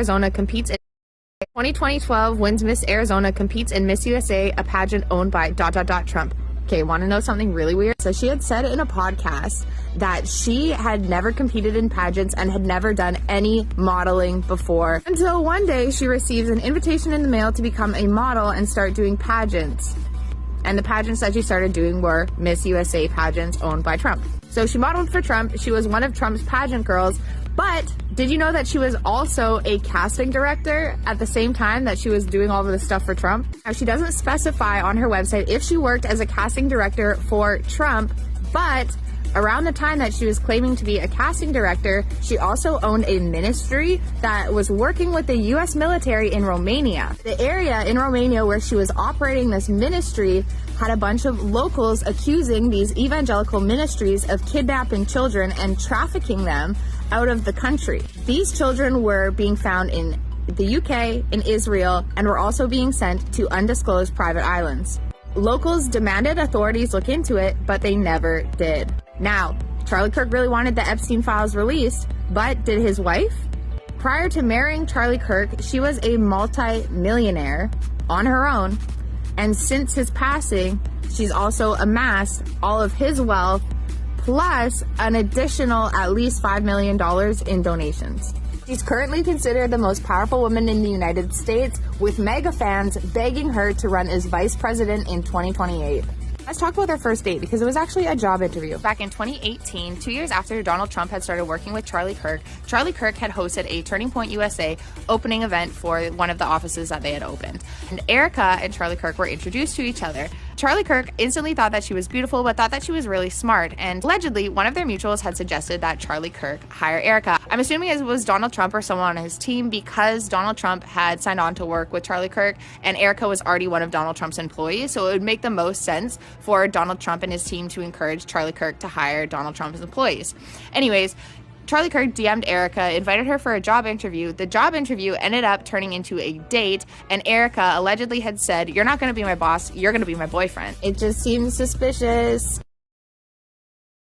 Arizona competes in 2012 wins Miss Arizona competes in Miss USA, a pageant owned by Trump. Okay, want to know something really weird? So she had said in a podcast that she had never competed in pageants and had never done any modeling before until one day she receives an invitation in the mail to become a model and start doing pageants. And the pageants that she started doing were Miss USA pageants owned by Trump. So she modeled for Trump. She was one of Trump's pageant girls. But did you know that she was also a casting director at the same time that she was doing all of this stuff for Trump? Now, she doesn't specify on her website if she worked as a casting director for Trump, but around the time that she was claiming to be a casting director, she also owned a ministry that was working with the U.S. military in Romania. The area in Romania where she was operating this ministry had a bunch of locals accusing these evangelical ministries of kidnapping children and trafficking them out of the country. These children were being found in the UK, in Israel, and were also being sent to undisclosed private islands. Locals demanded authorities look into it, but they never did. Now, Charlie Kirk really wanted the Epstein files released, but did his wife? Prior to marrying Charlie Kirk, she was a multi-millionaire on her own, and since his passing, she's also amassed all of his wealth plus an additional at least $5 million in donations. She's currently considered the most powerful woman in the United States, with mega fans begging her to run as vice president in 2028. Let's talk about their first date because it was actually a job interview. Back in 2018, 2 years after Donald Trump had started working with Charlie Kirk had hosted a Turning Point USA opening event for one of the offices that they had opened. And Erika and Charlie Kirk were introduced to each other. Charlie Kirk instantly thought that she was beautiful, but thought that she was really smart. And allegedly, one of their mutuals had suggested that Charlie Kirk hire Erika. I'm assuming it was Donald Trump or someone on his team because Donald Trump had signed on to work with Charlie Kirk and Erika was already one of Donald Trump's employees. So it would make the most sense for Donald Trump and his team to encourage Charlie Kirk to hire Donald Trump's employees. Anyways, Charlie Kirk DM'd Erika, invited her for a job interview. The job interview ended up turning into a date, and Erika allegedly had said, "You're not going to be my boss, you're going to be my boyfriend." It just seems suspicious.